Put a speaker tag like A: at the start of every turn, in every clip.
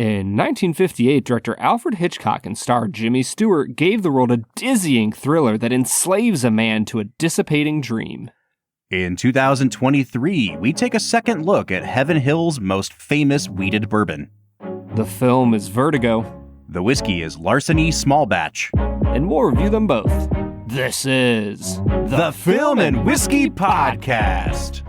A: In 1958, director Alfred Hitchcock and star Jimmy Stewart gave the world a dizzying thriller that enslaves a man to a dissipating dream.
B: In 2023, we take a second look at Heaven Hill's most famous wheated bourbon.
A: The film is Vertigo.
B: The whiskey is Larceny Small Batch.
A: And we'll review them both. This is
B: the Film and Whiskey Podcast.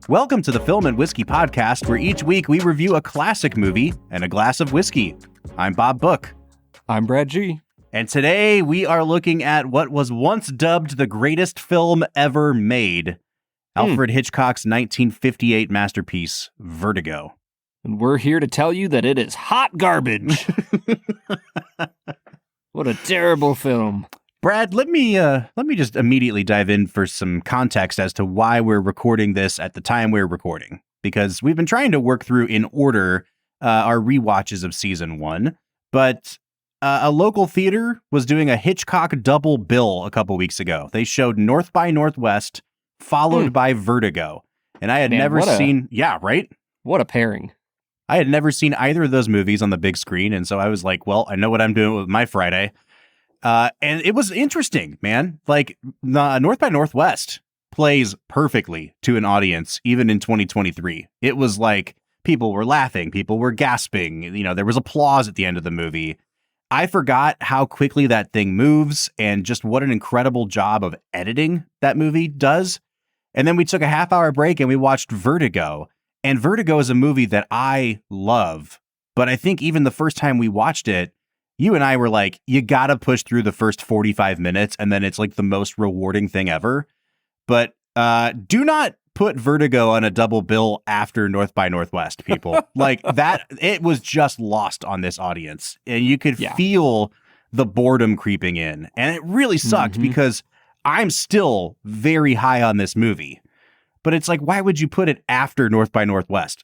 B: Welcome to the Film and Whiskey Podcast, where each week we review a classic movie and a glass of whiskey. I'm Bob Book.
A: I'm Brad G.
B: And today we are looking at what was once dubbed the greatest film ever made, Alfred Hitchcock's 1958 masterpiece, Vertigo.
A: And we're here to tell you that it is hot garbage. What a terrible film.
B: Brad, let me just immediately dive in for some context as to why we're recording this at the time we're recording, because we've been trying to work through in order our rewatches of season 1, but a local theater was doing a Hitchcock double bill a couple weeks ago. They showed North by Northwest followed by Vertigo, and I had never seen. Yeah, right.
A: What a pairing!
B: I had never seen either of those movies on the big screen, and so I was like, well, I know what I'm doing with my Friday. And it was interesting, man. Like, North by Northwest plays perfectly to an audience, even in 2023. It was like people were laughing, people were gasping, there was applause at the end of the movie. I forgot how quickly that thing moves and just what an incredible job of editing that movie does. And then we took a half-hour break and we watched Vertigo. And Vertigo is a movie that I love, but I think even the first time we watched it, you and I were like, you got to push through the first 45 minutes, and then it's like the most rewarding thing ever. But do not put Vertigo on a double bill after North by Northwest, people. Like that, it was just lost on this audience. And you could feel the boredom creeping in. And it really sucked because I'm still very high on this movie. But it's like, why would you put it after North by Northwest?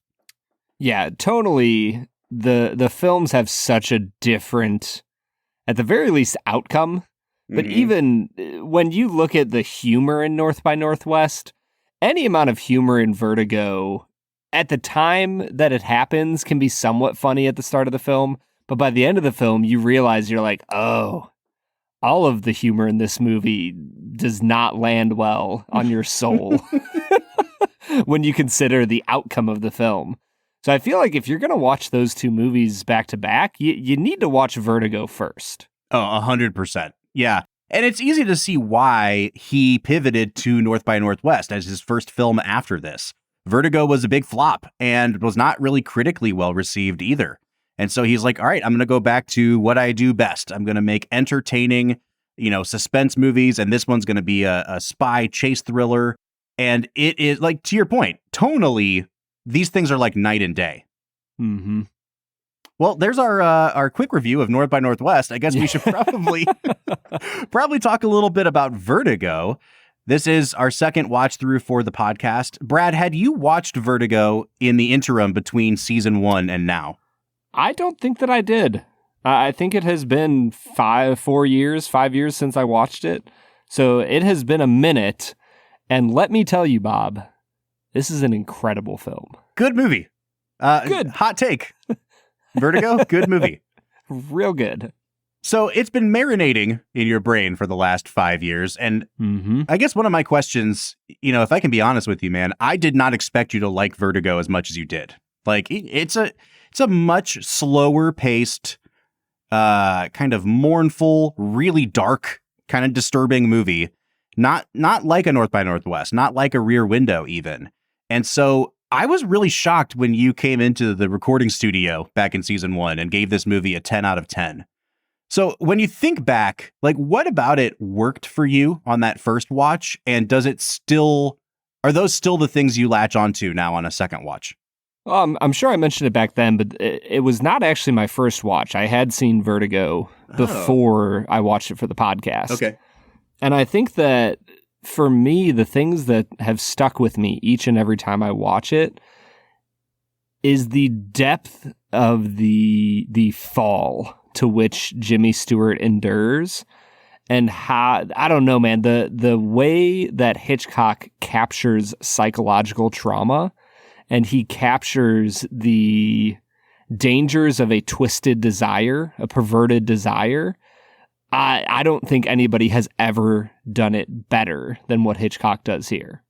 A: Yeah, totally. The films have such a different, at the very least, outcome. But even when you look at the humor in North by Northwest, any amount of humor in Vertigo at the time that it happens can be somewhat funny at the start of the film. But by the end of the film, you realize you're like, oh, all of the humor in this movie does not land well on your soul when you consider the outcome of the film. So I feel like if you're going to watch those two movies back to back, you need to watch Vertigo first.
B: Oh, 100%. Yeah. And it's easy to see why he pivoted to North by Northwest as his first film after this. Vertigo was a big flop and was not really critically well received either. And so he's like, all right, I'm going to go back to what I do best. I'm going to make entertaining, suspense movies. And this one's going to be a spy chase thriller. And it is, like, to your point, tonally, these things are like night and day.
A: Mm-hmm.
B: Well, there's our quick review of North by Northwest. I guess we should probably talk a little bit about Vertigo. This is our second watch through for the podcast. Brad, had you watched Vertigo in the interim between season 1 and now?
A: I don't think that I did. I think it has been 5 years since I watched it. So it has been a minute. And let me tell you, Bob, this is an incredible film.
B: Good movie.
A: Good.
B: Hot take. Vertigo, good movie.
A: Real good.
B: So it's been marinating in your brain for the last 5 years. And I guess one of my questions, if I can be honest with you, man, I did not expect you to like Vertigo as much as you did. Like, it's a much slower paced, kind of mournful, really dark, kind of disturbing movie. Not like a North by Northwest, not like a Rear Window even. And so I was really shocked when you came into the recording studio back in season 1 and gave this movie a 10 out of 10. So when you think back, like, what about it worked for you on that first watch? And are those still the things you latch onto now on a second watch?
A: I'm sure I mentioned it back then, but it was not actually my first watch. I had seen Vertigo before I watched it for the podcast.
B: Okay.
A: And I think that for me, the things that have stuck with me each and every time I watch it is the depth of the fall to which Jimmy Stewart endures, and how, I don't know, man, the way that Hitchcock captures psychological trauma, and he captures the dangers of a twisted desire, a perverted desire. I don't think anybody has ever done it better than what Hitchcock does here.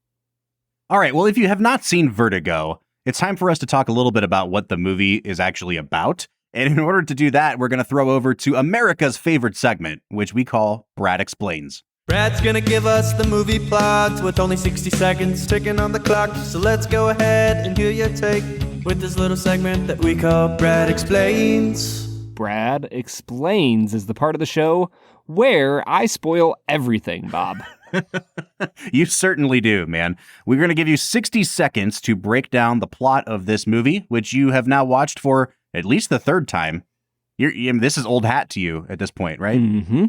B: All right, well, if you have not seen Vertigo, it's time for us to talk a little bit about what the movie is actually about. And in order to do that, we're going to throw over to America's favorite segment, which we call Brad Explains.
C: Brad's gonna give us the movie plot with only 60 seconds ticking on the clock. So let's go ahead and hear your take with this little segment that we call Brad Explains.
A: Brad Explains is the part of the show where I spoil everything, Bob.
B: You certainly do, man. We're going to give you 60 seconds to break down the plot of this movie, which you have now watched for at least the third time. This is old hat to you at this point, right?
A: Mm-hmm.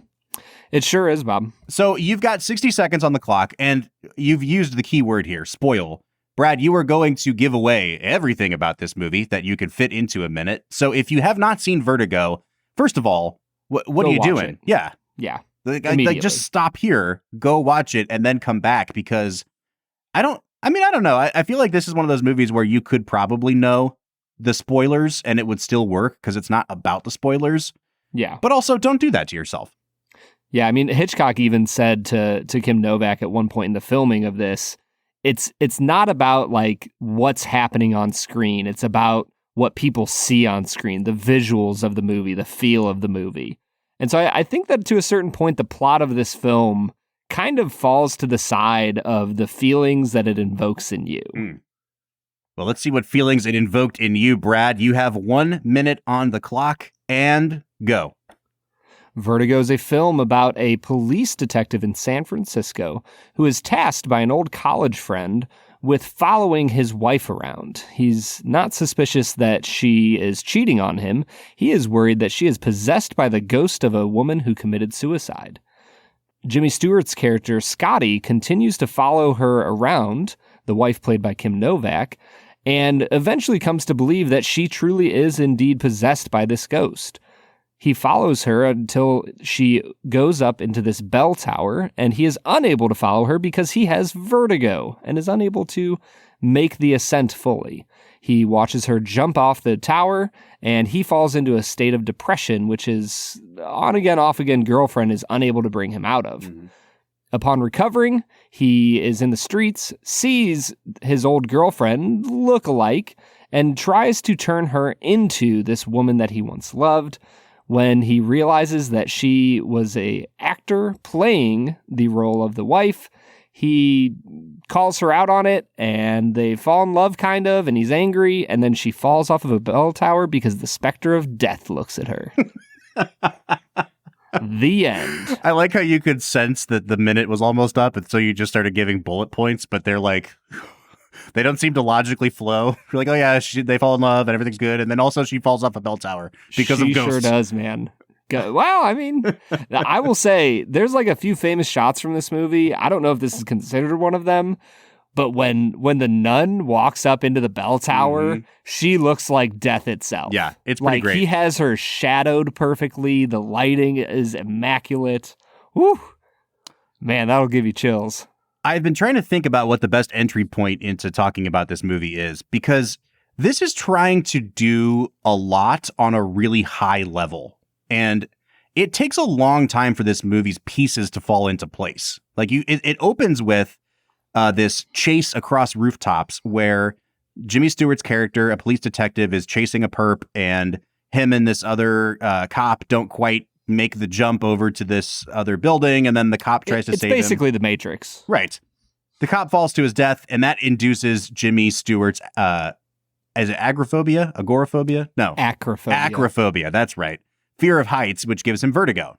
A: It sure is, Bob.
B: So you've got 60 seconds on the clock, and you've used the key word here, spoil. Brad, you are going to give away everything about this movie that you could fit into a minute. So if you have not seen Vertigo, first of all, what are you doing?
A: It.
B: Yeah.
A: Yeah.
B: Like, just stop here, go watch it, and then come back, because I don't know. I feel like this is one of those movies where you could probably know the spoilers and it would still work because it's not about the spoilers.
A: Yeah.
B: But also, don't do that to yourself.
A: Yeah, I mean, Hitchcock even said to Kim Novak at one point in the filming of this, it's not about like what's happening on screen. It's about what people see on screen, the visuals of the movie, the feel of the movie. And so I think that to a certain point, the plot of this film kind of falls to the side of the feelings that it invokes in you.
B: Well, let's see what feelings it invoked in you, Brad. You have 1 minute on the clock, and go.
A: Vertigo is a film about a police detective in San Francisco who is tasked by an old college friend with following his wife around. He's not suspicious that she is cheating on him. He is worried that she is possessed by the ghost of a woman who committed suicide. Jimmy Stewart's character, Scotty, continues to follow her around, the wife played by Kim Novak, and eventually comes to believe that she truly is indeed possessed by this ghost. He follows her until she goes up into this bell tower, and he is unable to follow her because he has vertigo and is unable to make the ascent fully. He watches her jump off the tower, and he falls into a state of depression, which his on-again, off-again girlfriend is unable to bring him out of. Mm-hmm. Upon recovering, he is in the streets, sees his old girlfriend look-alike, and tries to turn her into this woman that he once loved. When he realizes that she was an actor playing the role of the wife, he calls her out on it, and they fall in love, kind of, and he's angry, and then she falls off of a bell tower because the specter of death looks at her. The end.
B: I like how you could sense that the minute was almost up, and so you just started giving bullet points, but they're like... They don't seem to logically flow. You're like, oh yeah, they fall in love and everything's good. And then also she falls off a bell tower because of ghosts.
A: She sure does, man. Well, I mean, I will say there's like a few famous shots from this movie. I don't know if this is considered one of them, but when the nun walks up into the bell tower, she looks like death itself.
B: Yeah, it's pretty great.
A: He has her shadowed perfectly. The lighting is immaculate. Woo! Man, that'll give you chills.
B: I've been trying to think about what the best entry point into talking about this movie is, because this is trying to do a lot on a really high level. And it takes a long time for this movie's pieces to fall into place. Like it opens with this chase across rooftops where Jimmy Stewart's character, a police detective, is chasing a perp, and him and this other cop don't quite make the jump over to this other building, and then the cop tries to save him.
A: It's basically the Matrix.
B: Right. The cop falls to his death, and that induces Jimmy Stewart's, is it agoraphobia? Agoraphobia? No.
A: Acrophobia.
B: Acrophobia, that's right. Fear of heights, which gives him vertigo.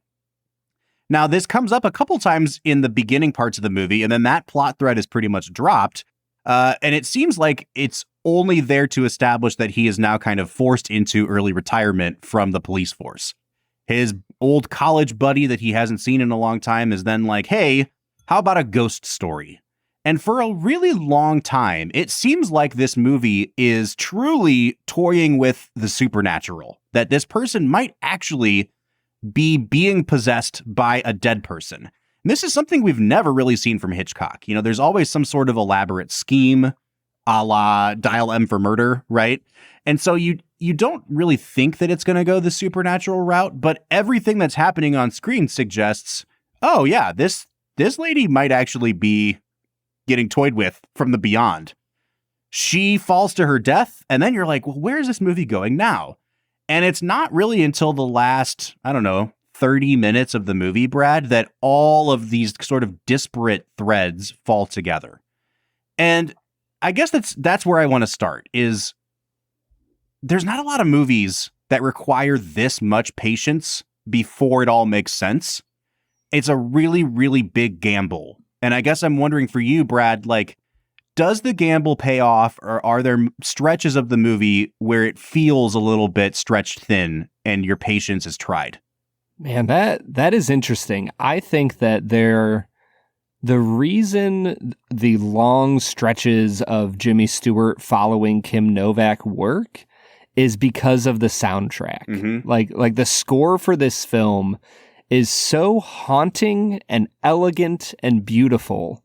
B: Now, this comes up a couple times in the beginning parts of the movie, and then that plot thread is pretty much dropped, and it seems like it's only there to establish that he is now kind of forced into early retirement from the police force. His old college buddy that he hasn't seen in a long time is then like, hey, how about a ghost story? And for a really long time, it seems like this movie is truly toying with the supernatural, that this person might actually be being possessed by a dead person. And this is something we've never really seen from Hitchcock. You know, there's always some sort of elaborate scheme, a la Dial M for Murder, right? And so you don't really think that it's going to go the supernatural route, but everything that's happening on screen suggests, oh yeah, this lady might actually be getting toyed with from the beyond. She falls to her death, and then you're like, well, where is this movie going now? And it's not really until the last, 30 minutes of the movie, Brad, that all of these sort of disparate threads fall together. And I guess that's where I want to start, is there's not a lot of movies that require this much patience before it all makes sense. It's a really, really big gamble. And I guess I'm wondering for you, Brad, like, does the gamble pay off, or are there stretches of the movie where it feels a little bit stretched thin and your patience is tried?
A: Man, that is interesting. I think that the reason the long stretches of Jimmy Stewart following Kim Novak work is because of the soundtrack.
B: Mm-hmm.
A: Like the score for this film is so haunting and elegant and beautiful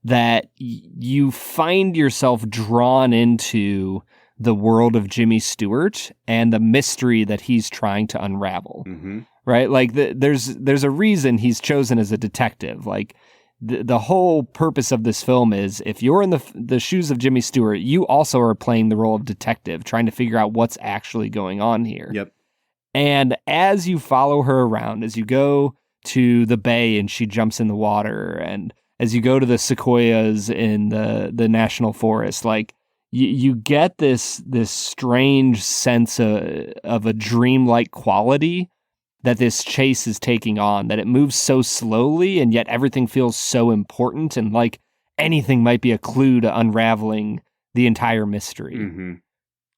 A: that you find yourself drawn into the world of Jimmy Stewart and the mystery that he's trying to unravel.
B: Mm-hmm.
A: Right? Like there's a reason he's chosen as a detective. Like the whole purpose of this film is, if you're in the shoes of Jimmy Stewart, you also are playing the role of detective, trying to figure out what's actually going on here.
B: Yep.
A: And as you follow her around, as you go to the bay and she jumps in the water, and as you go to the sequoias in the national forest, like you get this strange sense of a dreamlike quality that this chase is taking on, that it moves so slowly and yet everything feels so important, and like anything might be a clue to unraveling the entire mystery.
B: Mm-hmm.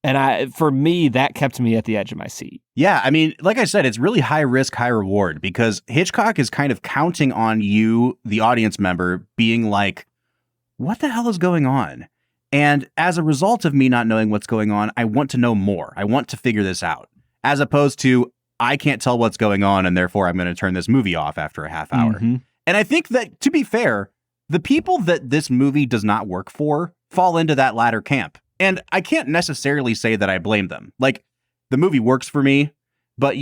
A: And for me, that kept me at the edge of my seat.
B: Yeah, I mean, like I said, it's really high risk, high reward, because Hitchcock is kind of counting on you, the audience member, being like, what the hell is going on? And as a result of me not knowing what's going on, I want to know more. I want to figure this out. As opposed to, I can't tell what's going on, and therefore I'm going to turn this movie off after a half hour.
A: Mm-hmm.
B: And I think that, to be fair, the people that this movie does not work for fall into that latter camp. And I can't necessarily say that I blame them. Like, the movie works for me, but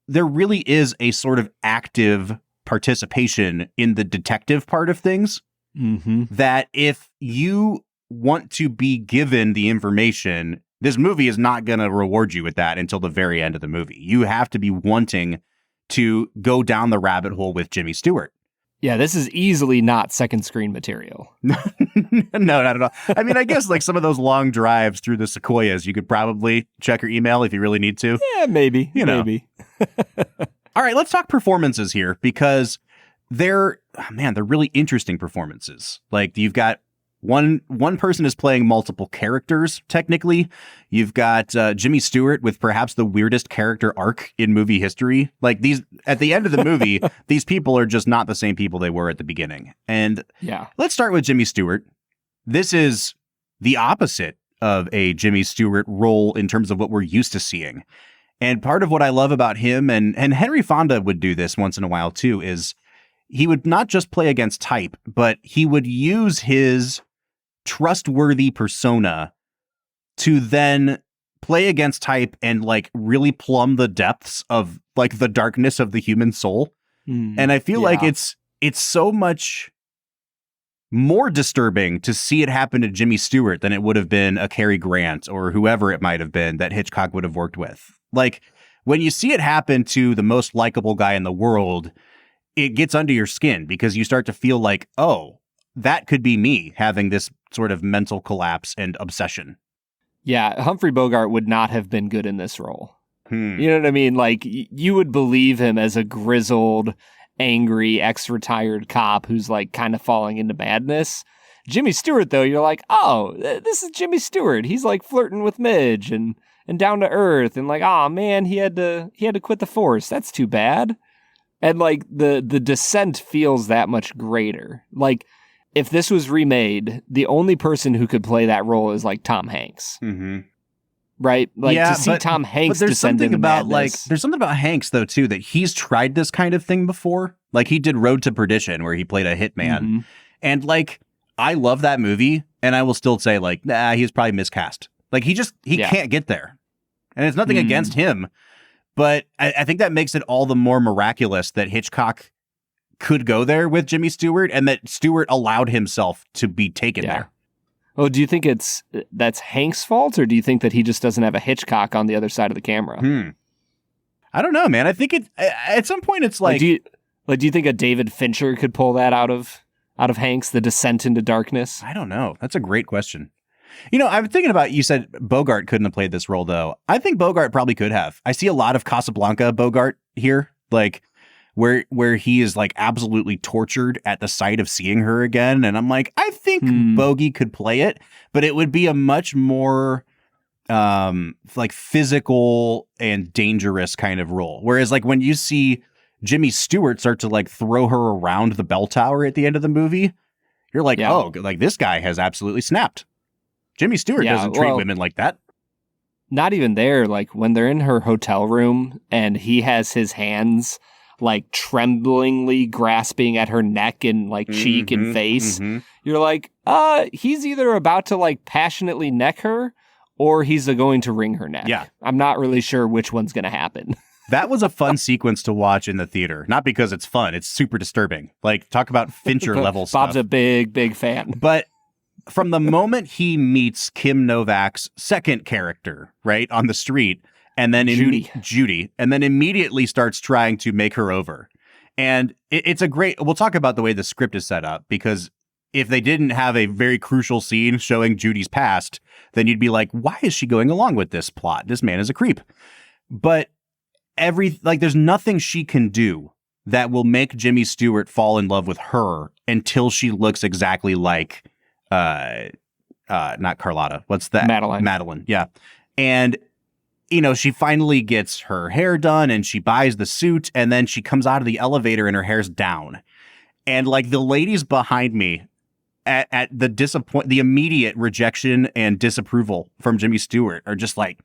B: there really is a sort of active participation in the detective part of things.
A: Mm-hmm.
B: That if you want to be given the information, this movie is not going to reward you with that until the very end of the movie. You have to be wanting to go down the rabbit hole with Jimmy Stewart.
A: Yeah, this is easily not second screen material.
B: No, not at all. I mean, I guess like some of those long drives through the sequoias, you could probably check your email if you really need to.
A: Yeah, maybe. Maybe.
B: All right, let's talk performances here, because they're really interesting performances. Like, you've got one person is playing multiple characters, technically. You've got Jimmy Stewart with perhaps the weirdest character arc in movie history. Like, at the end of the movie, these people are just not the same people they were at the beginning. And
A: yeah,
B: let's start with Jimmy Stewart. This is the opposite of a Jimmy Stewart role in terms of what we're used to seeing. And part of what I love about him, and Henry Fonda would do this once in a while too, is he would not just play against type, but he would use his trustworthy persona to then play against type and like really plumb the depths of like the darkness of the human soul. And I feel like it's so much more disturbing to see it happen to Jimmy Stewart than it would have been a Cary Grant or whoever it might have been that Hitchcock would have worked with. Like, when you see it happen to the most likable guy in the world, it gets under your skin, because you start to feel like, oh, that could be me having this sort of mental collapse and obsession.
A: Yeah, Humphrey Bogart would not have been good in this role.
B: You
A: know what I mean? Like, you would believe him as a grizzled, angry, ex-retired cop who's like kind of falling into madness. Jimmy Stewart, though, you're like, oh, this is Jimmy Stewart. He's like flirting with Midge and down to earth, and like, oh man, he had to quit the force. That's too bad. And like the descent feels that much greater. Like, if this was remade, the only person who could play that role is like Tom Hanks.
B: Mm-hmm.
A: Right? Like to see Tom Hanks
B: there's
A: descend
B: something
A: into
B: about
A: madness.
B: there's something about Hanks though too that he's tried this kind of thing before. Like he did Road to Perdition where he played a hitman.
A: Mm-hmm.
B: And like I love that movie and I will still say like nah, he was probably miscast. Like he can't get there. And it's nothing against him, but I think that makes it all the more miraculous that Hitchcock could go there with Jimmy Stewart and that Stewart allowed himself to be taken there.
A: Oh, do you think that's Hank's fault, or do you think that he just doesn't have a Hitchcock on the other side of the camera?
B: I don't know, man. I think at some point it's like
A: do you think a David Fincher could pull that out of Hanks, the descent into darkness?
B: I don't know. That's a great question. You know, I'm thinking about, you said Bogart couldn't have played this role though. I think Bogart probably could have. I see a lot of Casablanca Bogart here, like where he is like absolutely tortured at the sight of seeing her again. And I'm like, I think Bogey could play it, but it would be a much more like physical and dangerous kind of role. Whereas like when you see Jimmy Stewart start to like throw her around the bell tower at the end of the movie, you're like, oh, like this guy has absolutely snapped. Jimmy Stewart doesn't treat women like that.
A: Not even there. Like when they're in her hotel room and he has his hands like tremblingly grasping at her neck and like cheek and face, you're like, he's either about to like passionately neck her or he's going to wring her neck.
B: Yeah.
A: I'm not really sure which one's going to happen.
B: That was a fun sequence to watch in the theater. Not because it's fun. It's super disturbing. Like talk about Fincher level stuff.
A: Bob's a big fan.
B: But from the moment he meets Kim Novak's second character, right, on the street, and then Judy, and then immediately starts trying to make her over. And it's a great, we'll talk about the way the script is set up, because if they didn't have a very crucial scene showing Judy's past, then you'd be like, why is she going along with this plot? This man is a creep. But there's nothing she can do that will make Jimmy Stewart fall in love with her until she looks exactly like, not Carlotta. What's that? Madeline. Yeah. And, you know, she finally gets her hair done and she buys the suit and then she comes out of the elevator and her hair's down. And like the ladies behind me at the immediate rejection and disapproval from Jimmy Stewart are just like,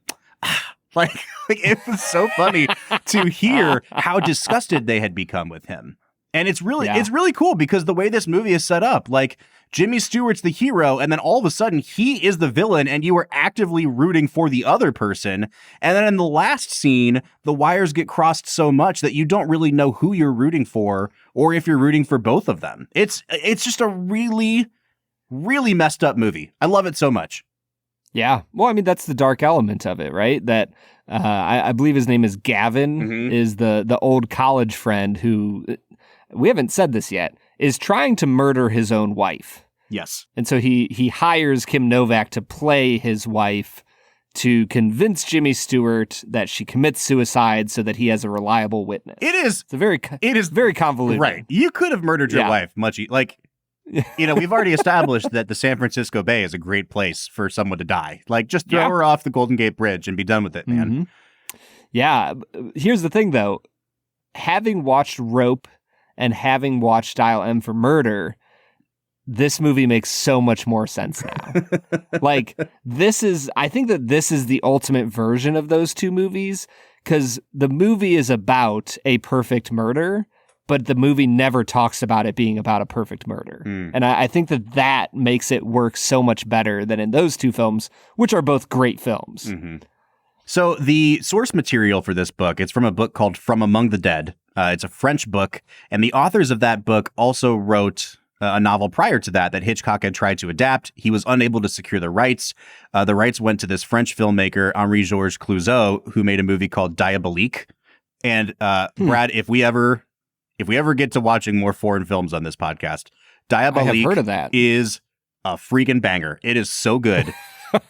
B: like it was so funny to hear how disgusted they had become with him. And it's really cool because the way this movie is set up, like Jimmy Stewart's the hero and then all of a sudden he is the villain and you are actively rooting for the other person. And then in the last scene, the wires get crossed so much that you don't really know who you're rooting for or if you're rooting for both of them. It's just a really, really messed up movie. I love it so much.
A: Yeah. Well, I mean, that's the dark element of it, right? That I believe his name is Gavin, is the old college friend who, we haven't said this yet, is trying to murder his own wife.
B: Yes.
A: And so he hires Kim Novak to play his wife to convince Jimmy Stewart that she commits suicide so that he has a reliable witness. It is very convoluted.
B: Right. You could have murdered your wife like, you know, we've already established that the San Francisco Bay is a great place for someone to die. Like, just throw her off the Golden Gate Bridge and be done with it, man.
A: Yeah. Here's the thing, though. Having watched Rope and having watched Dial M for Murder, this movie makes so much more sense now. Like, I think that this is the ultimate version of those two movies, because the movie is about a perfect murder, but the movie never talks about it being about a perfect murder. And I think that makes it work so much better than in those two films, which are both great films.
B: So the source material for this book, it's from a book called From Among the Dead. It's a French book, and the authors of that book also wrote a novel prior to that Hitchcock had tried to adapt. He was unable to secure the rights. The rights went to this French filmmaker, Henri-Georges Clouzot, who made a movie called Diabolique. And Brad, if we ever get to watching more foreign films on this podcast, Diabolique is a freaking banger. It is so good.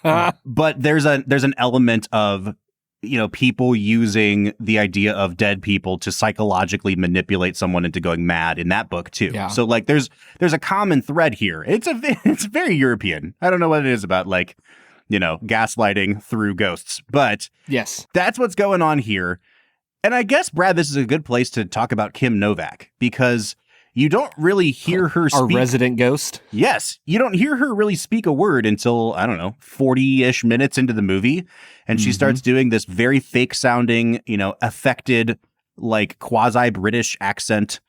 B: But there's an element of, you know, people using the idea of dead people to psychologically manipulate someone into going mad in that book too. So like there's a common thread here. It's very European. I don't know what it is about, like, you know, gaslighting through ghosts, but
A: yes,
B: that's what's going on here. And I guess, Brad, this is a good place to talk about Kim Novak, because You don't really hear her speak.
A: Our resident ghost?
B: Yes. You don't hear her really speak a word until, I don't know, 40-ish minutes into the movie. And she starts doing this very fake sounding, affected, like quasi-British accent.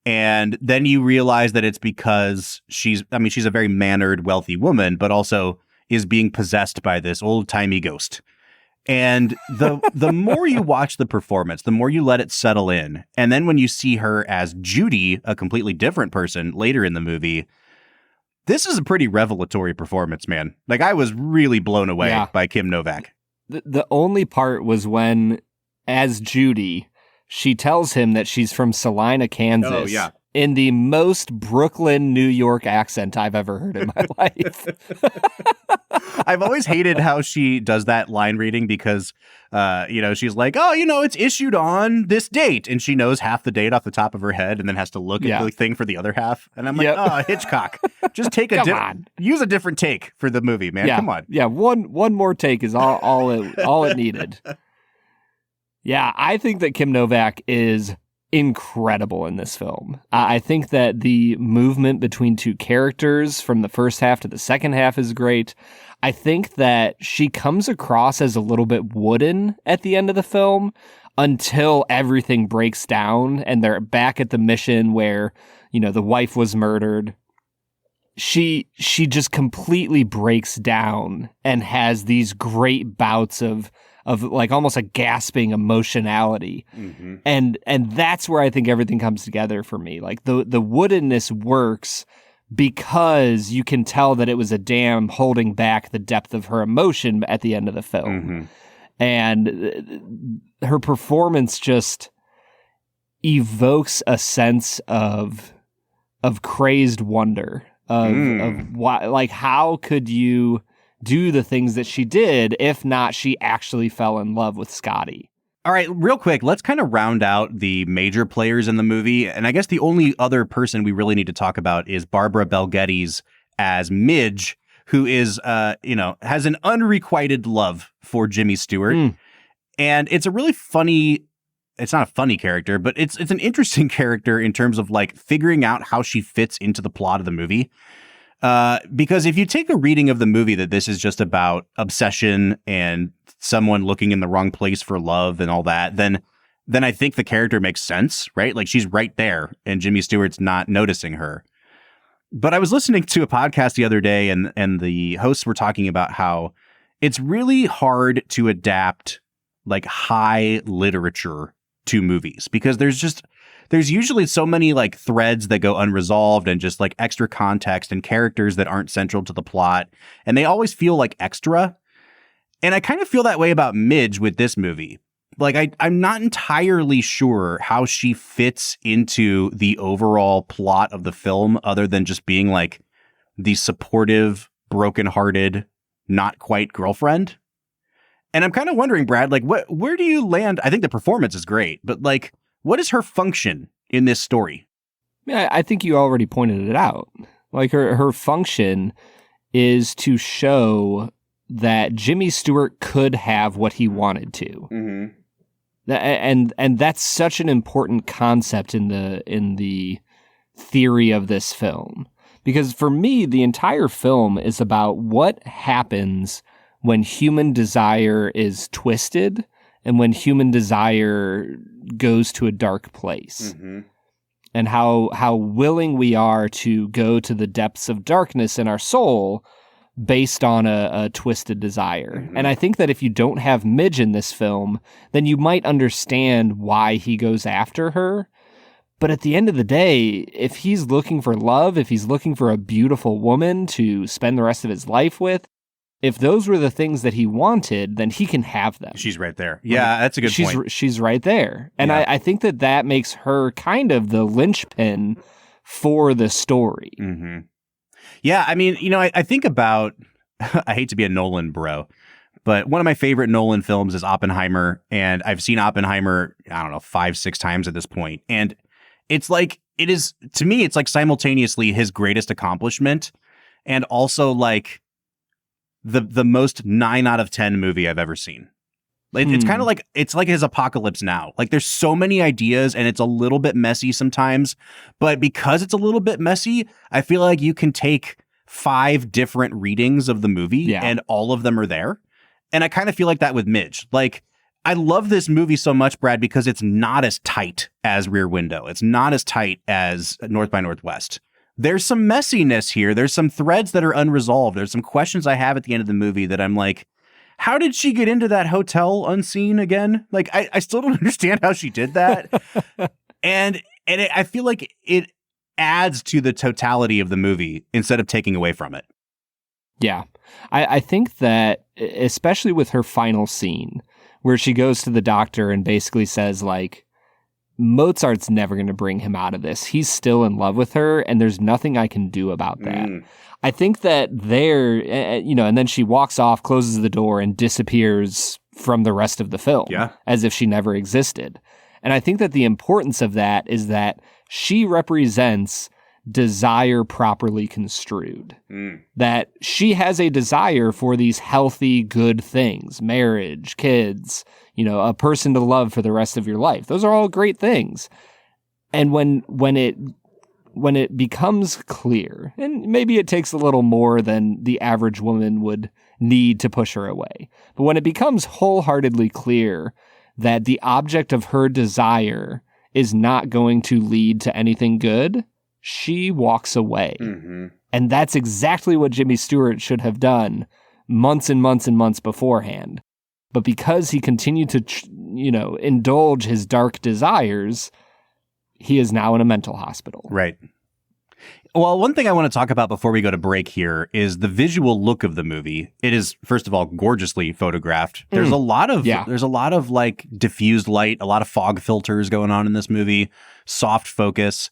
B: And then you realize that it's because she's a very mannered, wealthy woman, but also is being possessed by this old-timey ghost. And the more you watch the performance, the more you let it settle in. And then when you see her as Judy, a completely different person later in the movie, this is a pretty revelatory performance, man. Like, I was really blown away by Kim Novak.
A: The only part was when, as Judy, she tells him that she's from Salina, Kansas.
B: Oh, yeah.
A: In the most Brooklyn, New York accent I've ever heard in my life.
B: I've always hated how she does that line reading because, she's like, oh, it's issued on this date. And she knows half the date off the top of her head and then has to look at the thing for the other half. And I'm like, oh, Hitchcock, just take use a different take for the movie, man. Come on.
A: Yeah, one more take is all it needed. Yeah, I think that Kim Novak is incredible in this film. I think that the movement between two characters from the first half to the second half is great. I think that she comes across as a little bit wooden at the end of the film until everything breaks down and they're back at the mission where, the wife was murdered. She just completely breaks down and has these great bouts of like almost a gasping emotionality. Mm-hmm. And that's where I think everything comes together for me. Like the woodenness works because you can tell that it was a dam holding back the depth of her emotion at the end of the film. Mm-hmm. And her performance just evokes a sense of crazed wonder of why, like, how could you do the things that she did if not she actually fell in love with Scotty.
B: All right, real quick, let's kind of round out the major players in the movie. And I guess the only other person we really need to talk about is Barbara Bel Geddes as Midge, who is, has an unrequited love for Jimmy Stewart. And it's a really funny, it's not a funny character, but it's an interesting character in terms of like figuring out how she fits into the plot of the movie. Because if you take a reading of the movie that this is just about obsession and someone looking in the wrong place for love and all that, then I think the character makes sense, right? Like she's right there and Jimmy Stewart's not noticing her. But I was listening to a podcast the other day and the hosts were talking about how it's really hard to adapt like high literature to movies because there's usually so many like threads that go unresolved and just like extra context and characters that aren't central to the plot. And they always feel like extra. And I kind of feel that way about Midge with this movie. Like I'm not entirely sure how she fits into the overall plot of the film other than just being like the supportive, brokenhearted, not quite girlfriend. And I'm kind of wondering, Brad, like where do you land? I think the performance is great, but like, what is her function in this story?
A: Yeah, I think you already pointed it out. Like her function is to show that Jimmy Stewart could have what he wanted to. Mm-hmm. And that's such an important concept in the theory of this film. Because for me, the entire film is about what happens when human desire is twisted and when human desire goes to a dark place. Mm-hmm. And how willing we are to go to the depths of darkness in our soul based on a twisted desire. Mm-hmm. And I think that if you don't have Midge in this film, then you might understand why he goes after her. But at the end of the day, if he's looking for love, if he's looking for a beautiful woman to spend the rest of his life with, if those were the things that he wanted, then he can have them.
B: She's right there. Yeah, that's a good point.
A: She's right there. And yeah. I think that makes her kind of the linchpin for the story. Mm-hmm.
B: Yeah, I mean, I think about, I hate to be a Nolan bro, but one of my favorite Nolan films is Oppenheimer. And I've seen Oppenheimer, 5-6 times at this point. And it's like, to me, it's like simultaneously his greatest accomplishment and also like the most 9 out of 10 movie I've ever seen. It's kind of like, it's like his Apocalypse Now. Like there's so many ideas and it's a little bit messy sometimes, but because it's a little bit messy, I feel like you can take 5 different readings of the movie and all of them are there. And I kind of feel like that with Midge. Like, I love this movie so much, Brad, because it's not as tight as Rear Window. It's not as tight as North by Northwest. There's some messiness here. There's some threads that are unresolved. There's some questions I have at the end of the movie that I'm like, how did she get into that hotel unseen again? Like, I still don't understand how she did that. I feel like it adds to the totality of the movie instead of taking away from it.
A: Yeah. I think that, especially with her final scene, where she goes to the doctor and basically says, like, Mozart's never going to bring him out of this. He's still in love with her, and there's nothing I can do about that. I think that and then she walks off, closes the door, and disappears from the rest of the film, as if she never existed. And I think that the importance of that is that she represents desire properly construed. That she has a desire for these healthy, good things, marriage, kids, a person to love for the rest of your life. Those are all great things. And when it becomes clear, and maybe it takes a little more than the average woman would need to push her away, but when it becomes wholeheartedly clear that the object of her desire is not going to lead to anything good, she walks away. And that's exactly what Jimmy Stewart should have done months and months and months beforehand. But because he continued to, indulge his dark desires, he is now in a mental hospital.
B: Right. Well, one thing I want to talk about before we go to break here is the visual look of the movie. It is, first of all, gorgeously photographed. There's a lot of like diffused light, a lot of fog filters going on in this movie, soft focus,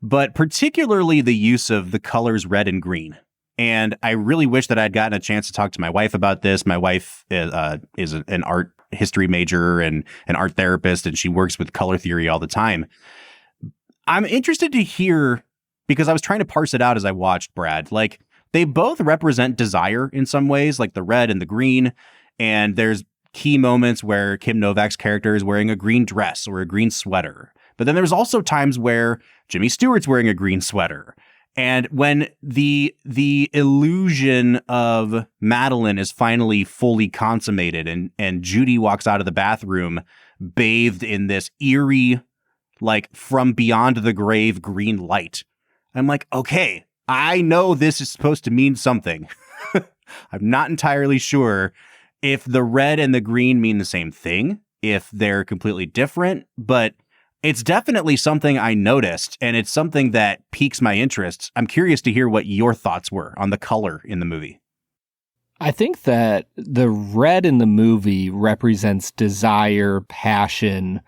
B: but particularly the use of the colors red and green. And I really wish that I'd gotten a chance to talk to my wife about this. My wife is an art history major and an art therapist, and she works with color theory all the time. I'm interested to hear, because I was trying to parse it out as I watched, Brad. Like, they both represent desire in some ways, like the red and the green. And there's key moments where Kim Novak's character is wearing a green dress or a green sweater. But then there's also times where Jimmy Stewart's wearing a green sweater. And when the illusion of Madeline is finally fully consummated and Judy walks out of the bathroom bathed in this eerie, like from beyond the grave green light, I'm like, okay, I know this is supposed to mean something. I'm not entirely sure if the red and the green mean the same thing, if they're completely different, but it's definitely something I noticed, and it's something that piques my interest. I'm curious to hear what your thoughts were on the color in the movie.
A: I think that the red in the movie represents desire, passion,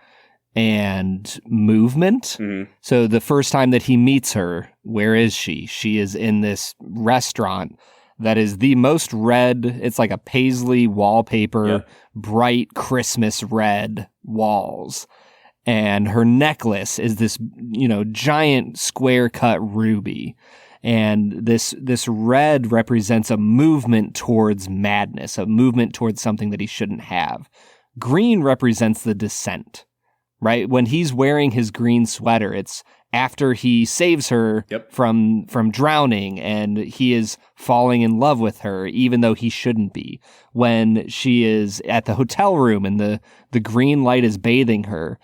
A: and movement. So the first time that he meets her, where is she? She is in this restaurant that is the most red. It's like a paisley wallpaper, bright Christmas red walls. And her necklace is this, giant square cut ruby. And this red represents a movement towards madness, a movement towards something that he shouldn't have. Green represents the descent, right? When he's wearing his green sweater, it's after he saves her from drowning, and he is falling in love with her, even though he shouldn't be. When she is at the hotel room and the green light is bathing her,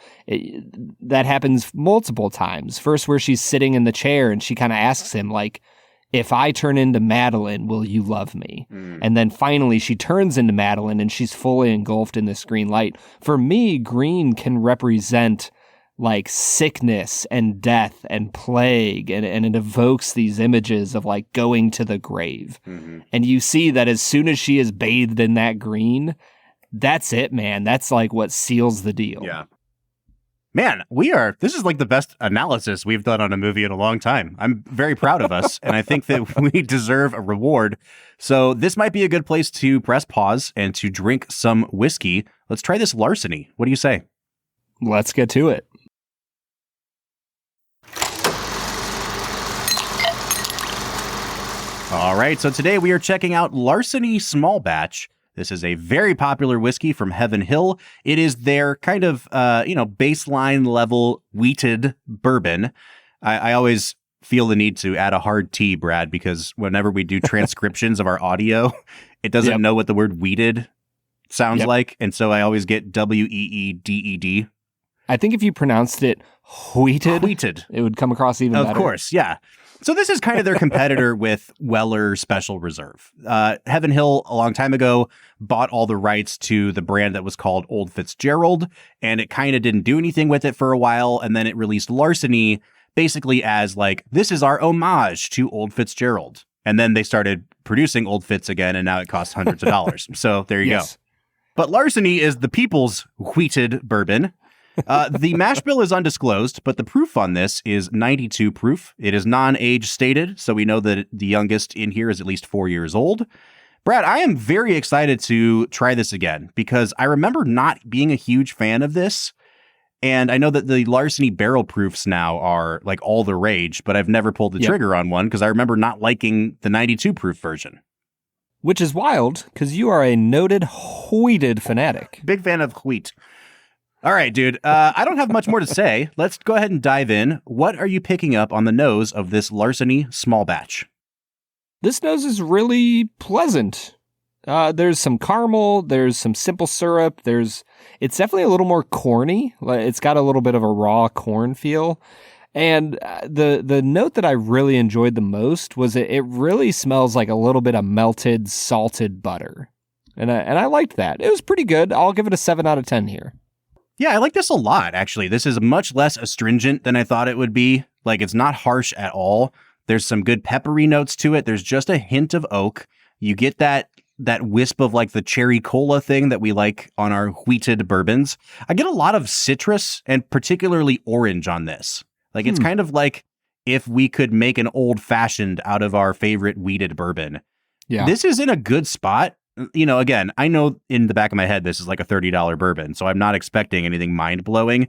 A: that happens multiple times. First, where she's sitting in the chair and she kind of asks him, like, if I turn into Madeline, will you love me? And then finally she turns into Madeline and she's fully engulfed in this green light. For me, green can represent like sickness and death and plague, and it evokes these images of like going to the grave. And you see that as soon as she is bathed in that green, that's it, man. That's like what seals the deal.
B: Yeah. Man, this is like the best analysis we've done on a movie in a long time. I'm very proud of us, and I think that we deserve a reward. So this might be a good place to press pause and to drink some whiskey. Let's try this Larceny. What do you say?
A: Let's get to it.
B: All right, so today we are checking out Larceny Small Batch. This is a very popular whiskey from Heaven Hill. It is their kind of, baseline level wheated bourbon. I always feel the need to add a hard T, Brad, because whenever we do transcriptions of our audio, it doesn't know what the word wheated sounds like. And so I always get WEEDED.
A: I think if you pronounced it wheated, it would come across even better.
B: Of course, yeah. So this is kind of their competitor with Weller Special Reserve. Heaven Hill, a long time ago, bought all the rights to the brand that was called Old Fitzgerald, and it kind of didn't do anything with it for a while, and then it released Larceny basically as like, this is our homage to Old Fitzgerald. And then they started producing Old Fitz again, and now it costs hundreds of dollars. So there you go. But Larceny is the people's wheated bourbon. The mash bill is undisclosed, but the proof on this is 92 proof. It is non-age stated, so we know that the youngest in here is at least 4 years old. Brad, I am very excited to try this again because I remember not being a huge fan of this. And I know that the Larceny barrel proofs now are like all the rage, but I've never pulled the trigger on one because I remember not liking the 92 proof version.
A: Which is wild because you are a noted wheated fanatic.
B: Big fan of wheat. All right, dude. I don't have much more to say. Let's go ahead and dive in. What are you picking up on the nose of this Larceny Small Batch?
A: This nose is really pleasant. There's some caramel. There's some simple syrup. It's definitely a little more corny. It's got a little bit of a raw corn feel. And the note that I really enjoyed the most was it really smells like a little bit of melted, salted butter. And I liked that. It was pretty good. I'll give it a 7 out of 10 here.
B: Yeah, I like this a lot, actually. This is much less astringent than I thought it would be. Like, it's not harsh at all. There's some good peppery notes to it. There's just a hint of oak. You get that wisp of, like, the cherry cola thing that we like on our wheated bourbons. I get a lot of citrus and particularly orange on this. Like, it's kind of like if we could make an old-fashioned out of our favorite wheated bourbon. Yeah. This is in a good spot. You know, again, I know in the back of my head, this is like a $30 bourbon, so I'm not expecting anything mind-blowing,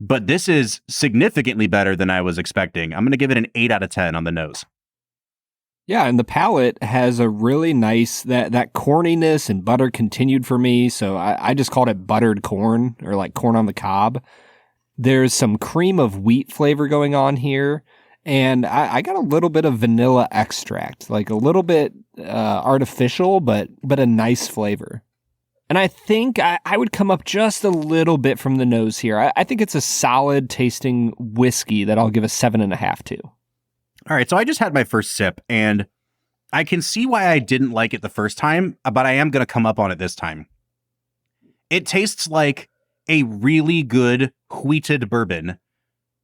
B: but this is significantly better than I was expecting. I'm going to give it an 8 out of 10 on the nose.
A: Yeah, and the palate has a really nice, that corniness and butter continued for me, so I just called it buttered corn, or like corn on the cob. There's some cream of wheat flavor going on here, and I got a little bit of vanilla extract, like a little bit artificial, but a nice flavor. And I think I would come up just a little bit from the nose here. I think it's a solid tasting whiskey that I'll give a 7.5 to.
B: All right, so I just had my first sip, and I can see why I didn't like it the first time, but I am going to come up on it this time. It tastes like a really good wheated bourbon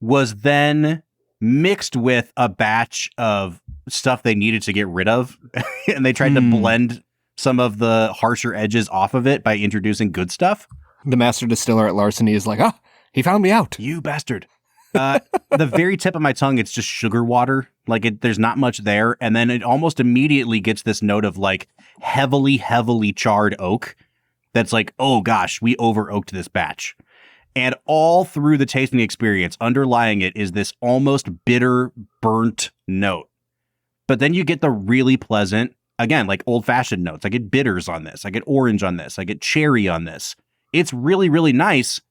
B: was then mixed with a batch of stuff they needed to get rid of. And they tried to blend some of the harsher edges off of it by introducing good stuff.
A: The master distiller at Larceny is like, he found me out.
B: You bastard. The very tip of my tongue, it's just sugar water. Like there's not much there. And then it almost immediately gets this note of like heavily, heavily charred oak. That's like, oh gosh, we over oaked this batch. And all through the tasting experience, underlying it is this almost bitter, burnt note. But then you get the really pleasant, again, like old-fashioned notes. I get bitters on this. I get orange on this. I get cherry on this. It's really, really nice.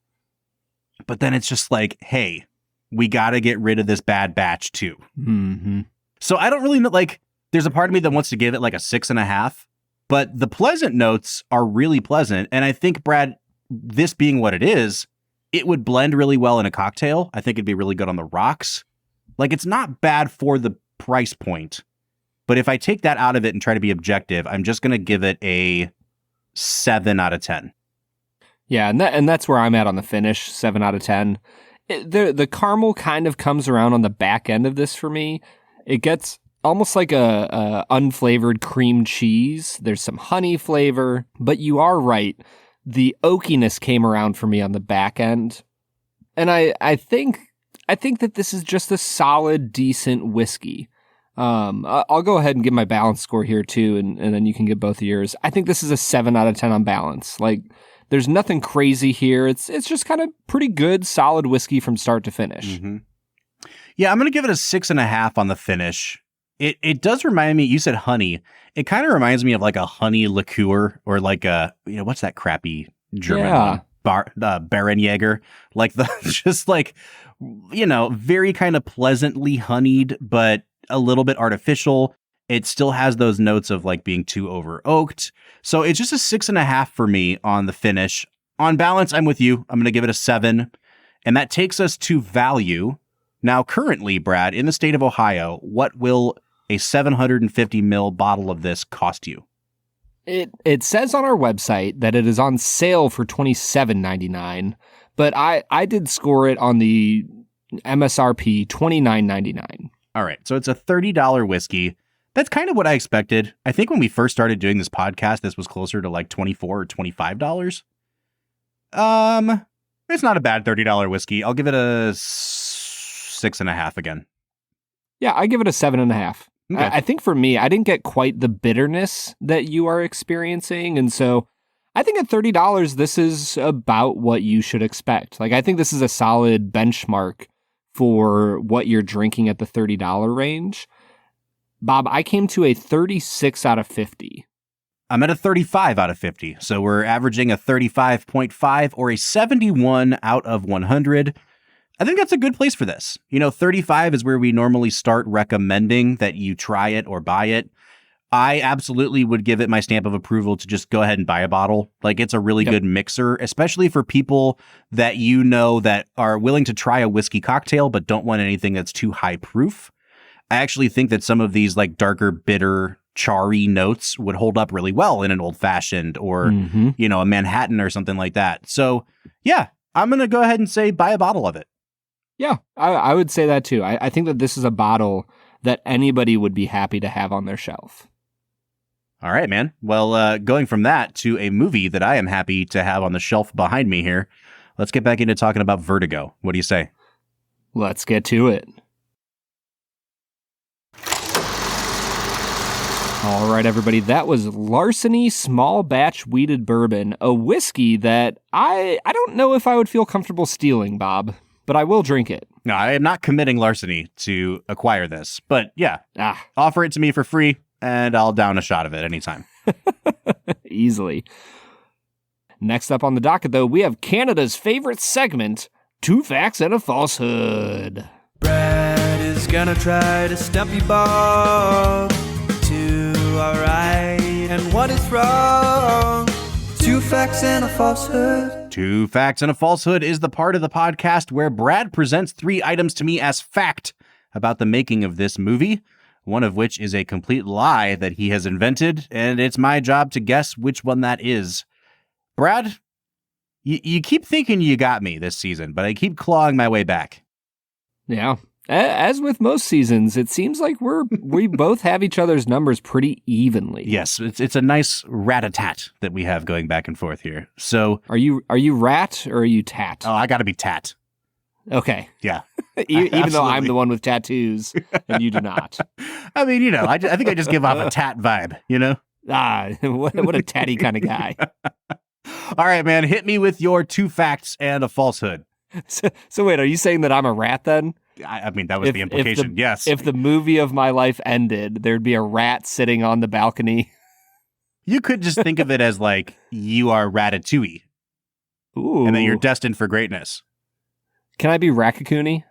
B: But then it's just like, hey, we got to get rid of this bad batch too.
A: Mm-hmm.
B: So I don't really know, like, there's a part of me that wants to give it like a 6.5. But the pleasant notes are really pleasant. And I think, Brad, this being what it is, it would blend really well in a cocktail. I think it'd be really good on the rocks. Like, it's not bad for the price point. But if I take that out of it and try to be objective, I'm just going to give it a 7 out of 10.
A: Yeah, and that's where I'm at on the finish, 7 out of 10. The caramel kind of comes around on the back end of this for me. It gets almost like a unflavored cream cheese. There's some honey flavor, but you are right. The oakiness came around for me on the back end. And I think that this is just a solid, decent whiskey. I'll go ahead and give my balance score here too, and then you can get both of yours. I think this is a 7 out of 10 on balance. Like, there's nothing crazy here. It's just kind of pretty good, solid whiskey from start to finish.
B: Mm-hmm. Yeah, I'm going to give it a 6.5 on the finish. It does remind me, you said honey. It kind of reminds me of like a honey liqueur or like a, what's that crappy German one? Barenjäger. Like the, just like, very kind of pleasantly honeyed, but a little bit artificial. It still has those notes of like being too over oaked. So it's just a 6.5 for me on the finish. On balance, I'm with you. I'm going to give it a 7. And that takes us to value. Now, currently, Brad, in the state of Ohio, what will a 750 ml bottle of this cost you?
A: It says on our website that it is on sale for $27.99, but I did score it on the MSRP $29.99.
B: All right, so it's a $30 whiskey. That's kind of what I expected. I think when we first started doing this podcast, this was closer to like $24 or $25. It's not a bad $30 whiskey. I'll give it a 6.5 again.
A: Yeah, I give it a 7.5. Okay. I think for me, I didn't get quite the bitterness that you are experiencing. And so I think at $30, this is about what you should expect. Like, I think this is a solid benchmark for what you're drinking at the $30 range. Bob, I came to a 36 out of 50.
B: I'm at a 35 out of 50. So we're averaging a 35.5 or a 71 out of 100. I think that's a good place for this. 35 is where we normally start recommending that you try it or buy it. I absolutely would give it my stamp of approval to just go ahead and buy a bottle. Like, it's a really good mixer, especially for people that that are willing to try a whiskey cocktail but don't want anything that's too high proof. I actually think that some of these like darker, bitter, charry notes would hold up really well in an old fashioned or, a Manhattan or something like that. So yeah, I'm going to go ahead and say buy a bottle of it.
A: Yeah, I would say that too. I think that this is a bottle that anybody would be happy to have on their shelf.
B: All right, man. Well, going from that to a movie that I am happy to have on the shelf behind me here, let's get back into talking about Vertigo. What do you say?
A: Let's get to it. All right, everybody, that was Larceny Small Batch Wheated Bourbon, a whiskey that I don't know if I would feel comfortable stealing, Bob, but I will drink it.
B: No, I am not committing Larceny to acquire this, but yeah, offer it to me for free, and I'll down a shot of it anytime.
A: Easily. Next up on the docket, though, we have Canada's favorite segment, 2 Facts and a Falsehood.
C: Brad is gonna try to stump you, Bob. 2 are right and 1 is wrong. 2 facts and a falsehood.
B: 2 Facts and a Falsehood is the part of the podcast where Brad presents 3 items to me as fact about the making of this movie, one of which is a complete lie that he has invented, and it's my job to guess which one that is. Brad, you keep thinking you got me this season, but I keep clawing my way back.
A: Yeah. As with most seasons, it seems like we both have each other's numbers pretty evenly.
B: Yes, it's a nice rat-a-tat that we have going back and forth here. So,
A: are you rat or are you tat?
B: Oh, I got to be tat.
A: Okay.
B: Yeah.
A: Even though I'm the one with tattoos and you do not.
B: I mean, I think I just give off a tat vibe,
A: What a tatty kind of guy.
B: All right, man, hit me with your 2 facts and a falsehood.
A: So wait, are you saying that I'm a rat then?
B: I mean, that was the implication, yes.
A: If the movie of my life ended, there'd be a rat sitting on the balcony.
B: You could just think of it as like, you are Ratatouille.
A: Ooh.
B: And then you're destined for greatness.
A: Can I be Rakakuni?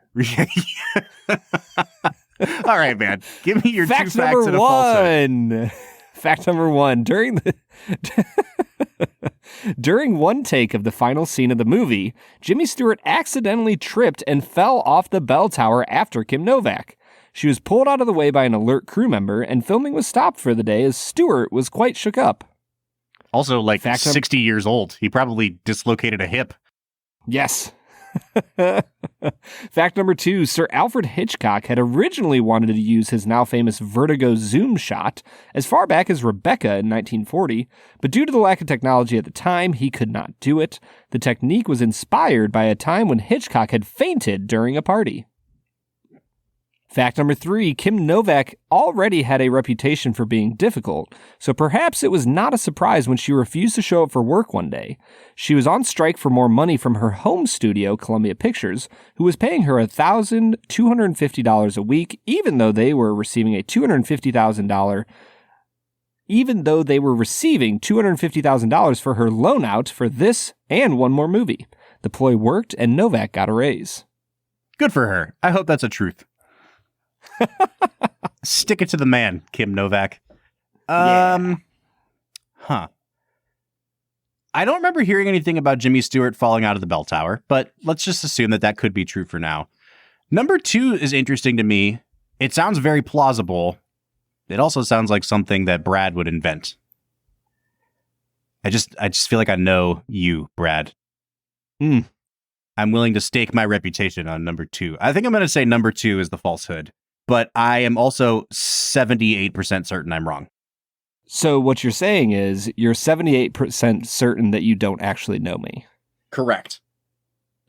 B: All right, man. Give me your
A: Fact
B: 2 facts and a falsehood.
A: Fact number 1. During one take of the final scene of the movie, Jimmy Stewart accidentally tripped and fell off the bell tower after Kim Novak. She was pulled out of the way by an alert crew member, and filming was stopped for the day as Stewart was quite shook up.
B: Also, like 60 years old. He probably dislocated a hip.
A: Yes. Fact number 2, Sir Alfred Hitchcock had originally wanted to use his now famous Vertigo zoom shot as far back as Rebecca in 1940, but due to the lack of technology at the time, he could not do it. The technique was inspired by a time when Hitchcock had fainted during a party. Fact number 3, Kim Novak already had a reputation for being difficult, so perhaps it was not a surprise when she refused to show up for work one day. She was on strike for more money from her home studio, Columbia Pictures, who was paying her $1,250 a week, even though they were receiving $250,000 for her loan out for this and one more movie. The ploy worked, and Novak got a raise.
B: Good for her. I hope that's a truth. Stick it to the man, Kim Novak. Huh. I don't remember hearing anything about Jimmy Stewart falling out of the bell tower, but let's just assume that could be true for now. Number 2 is interesting to me. It sounds very plausible. It also sounds like something that Brad would invent. I just feel like I know you, Brad. I'm willing to stake my reputation on number 2. I think I'm going to say number 2 is the falsehood, but I am also 78% certain I'm wrong.
A: So what you're saying is you're 78% certain that you don't actually know me.
B: Correct.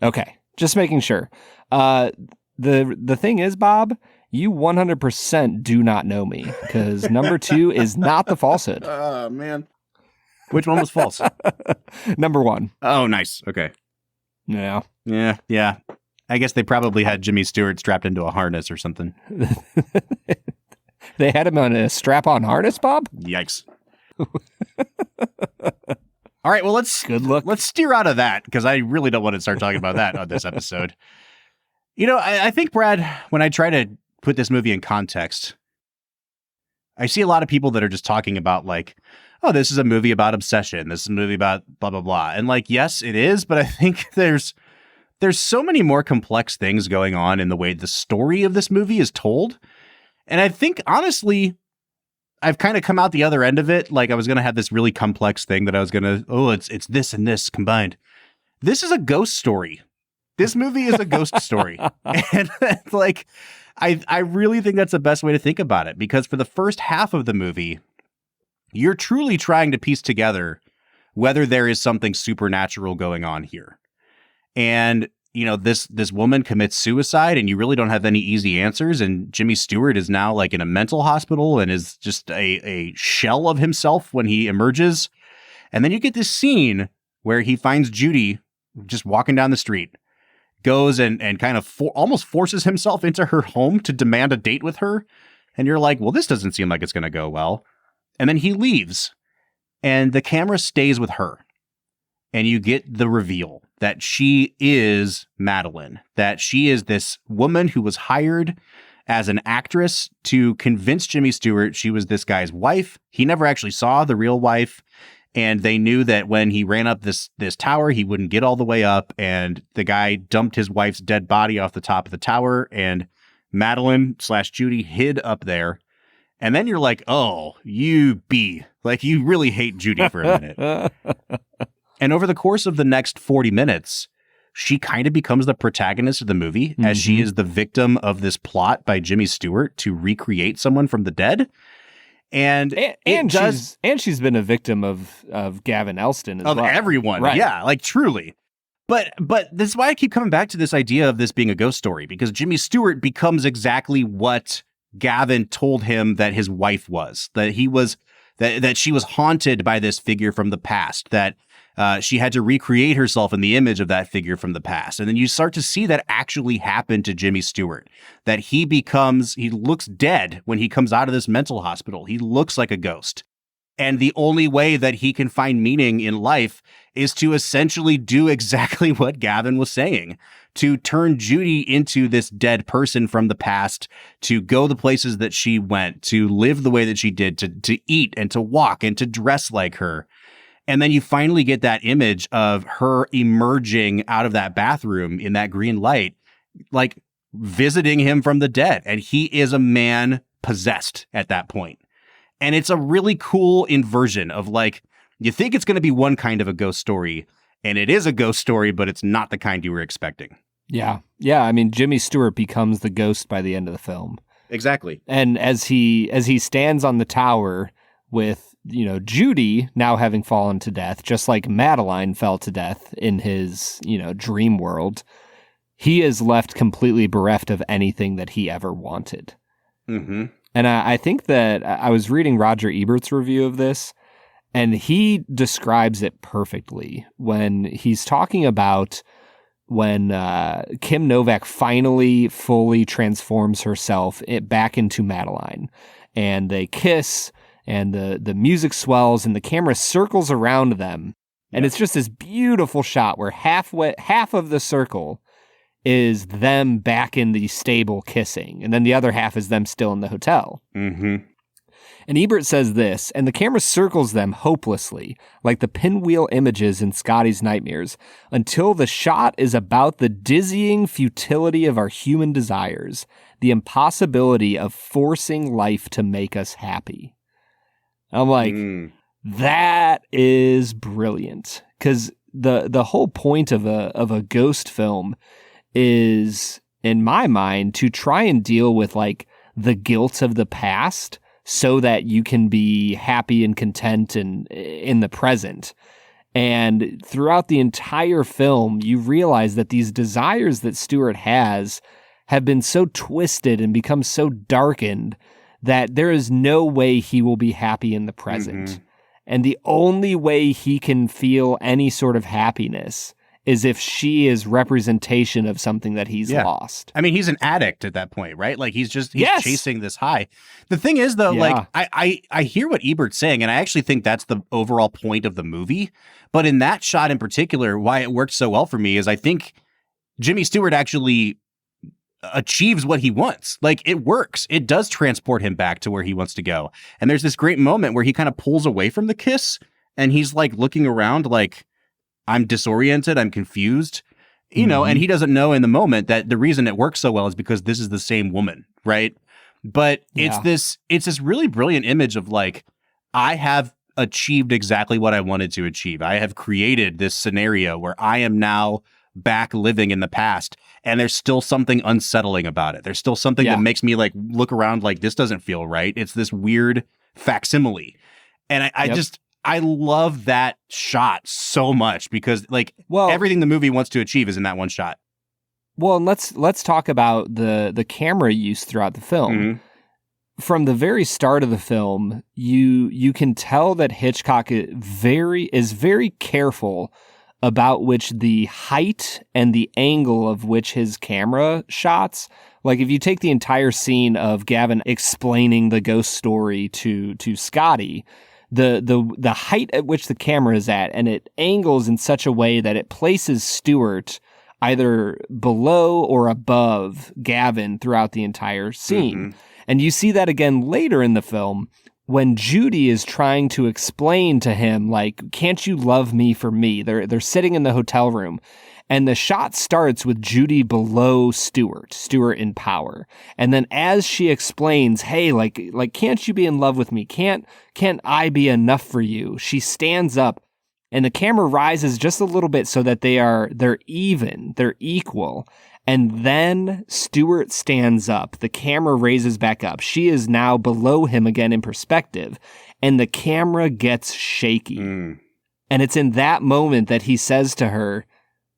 A: Okay, just making sure. The thing is, Bob, you 100% do not know me because number 2 is not the falsehood.
B: Oh, man. Which one was false?
A: Number 1.
B: Oh, nice. Okay.
A: Yeah.
B: Yeah. I guess they probably had Jimmy Stewart strapped into a harness or something.
A: They had him on a strap-on harness, Bob?
B: Yikes. All right, well,
A: Good luck.
B: Let's steer out of that because I really don't want to start talking about that on this episode. You know, I think, Brad, when I try to put this movie in context, I see a lot of people that are just talking about like, oh, this is a movie about obsession. This is a movie about blah, blah, blah. And like, yes, it is. But I think there's so many more complex things going on in the way the story of this movie is told. And I think, honestly, I've kind of come out the other end of it. Like I was going to have this really complex thing that I was going to, it's this and this combined. This is a ghost story. This movie is a ghost story. And like, I really think that's the best way to think about it, because for the first half of the movie, you're truly trying to piece together whether there is something supernatural going on here. And, you know, this woman commits suicide and you really don't have any easy answers. And Jimmy Stewart is now like in a mental hospital and is just a shell of himself when he emerges. And then you get this scene where he finds Judy just walking down the street, goes and kind of almost forces himself into her home to demand a date with her. And you're like, well, this doesn't seem like it's going to go well. And then he leaves and the camera stays with her. And you get the reveal that she is Madeline, that she is this woman who was hired as an actress to convince Jimmy Stewart she was this guy's wife. He never actually saw the real wife. And they knew that when he ran up this tower, he wouldn't get all the way up. And the guy dumped his wife's dead body off the top of the tower. And Madeline/Judy hid up there. And then you're like, oh, you really hate Judy for a minute. And over the course of the next 40 minutes, she kind of becomes the protagonist of the movie, as she is the victim of this plot by Jimmy Stewart to recreate someone from the dead. And
A: she's been a victim of Gavin Elston as well.
B: Of everyone.
A: Right.
B: Yeah, like truly. But this is why I keep coming back to this idea of this being a ghost story, because Jimmy Stewart becomes exactly what Gavin told him that his wife was, that she was haunted by this figure from the past, that she had to recreate herself in the image of that figure from the past. And then you start to see that actually happen to Jimmy Stewart, that he looks dead when he comes out of this mental hospital. He looks like a ghost. And the only way that he can find meaning in life is to essentially do exactly what Gavin was saying, to turn Judy into this dead person from the past, to go the places that she went, to live the way that she did, to eat and to walk and to dress like her. And then you finally get that image of her emerging out of that bathroom in that green light, like visiting him from the dead. And he is a man possessed at that point. And it's a really cool inversion of like, you think it's going to be one kind of a ghost story, and it is a ghost story, but it's not the kind you were expecting.
A: Yeah. Yeah. I mean, Jimmy Stewart becomes the ghost by the end of the film.
B: Exactly.
A: And as he stands on the tower with, you know, Judy now having fallen to death, just like Madeline fell to death in his, you know, dream world, he is left completely bereft of anything that he ever wanted.
B: Mm-hmm.
A: And I think that I was reading Roger Ebert's review of this, and he describes it perfectly when he's talking about when Kim Novak finally fully transforms herself back into Madeline, and they kiss, and the music swells, and the camera circles around them, and it's just this beautiful shot where half of the circle is them back in the stable kissing, and then the other half is them still in the hotel.
B: Mm-hmm.
A: And Ebert says this, and the camera circles them hopelessly, like the pinwheel images in Scotty's nightmares, until the shot is about the dizzying futility of our human desires, the impossibility of forcing life to make us happy. I'm like, that is brilliant, because the whole point of a ghost film is, in my mind, to try and deal with like the guilt of the past, so that you can be happy and content and in the present. And throughout the entire film, you realize that these desires that Stewart has have been so twisted and become so darkened that there is no way he will be happy in the present. Mm-hmm. And the only way he can feel any sort of happiness is if she is representation of something that he's lost.
B: I mean, he's an addict at that point, right? Like he's chasing this high. The thing is though, like I hear what Ebert's saying, and I actually think that's the overall point of the movie. But in that shot in particular, why it worked so well for me is I think Jimmy Stewart actually achieves what he wants. Like it works. It does transport him back to where he wants to go. And there's this great moment where he kind of pulls away from the kiss and he's like looking around like, I'm disoriented, I'm confused, you know, and he doesn't know in the moment that the reason it works so well is because this is the same woman, right? But it's this really brilliant image of like, I have achieved exactly what I wanted to achieve. I have created this scenario where I am now back living in the past, and there's still something unsettling about it. There's still something that makes me like look around like this doesn't feel right. It's this weird facsimile. And I love that shot so much because like everything the movie wants to achieve is in that one shot.
A: Well, and let's talk about the camera use throughout the film. Mm-hmm. From the very start of the film, you can tell that Hitchcock is very careful about which the height and the angle of which his camera shots. Like if you take the entire scene of Gavin explaining the ghost story to Scotty, the height at which the camera is at, and it angles in such a way that it places Stewart either below or above Gavin throughout the entire scene. Mm-hmm. And you see that again later in the film when Judy is trying to explain to him, like, can't you love me for me? They're sitting in the hotel room. And the shot starts with Judy below Stewart in power. And then as she explains, hey, like, can't you be in love with me? Can't I be enough for you? She stands up and the camera rises just a little bit so that they're even, they're equal. And then Stewart stands up. The camera raises back up. She is now below him again in perspective. And the camera gets shaky. And it's in that moment that he says to her,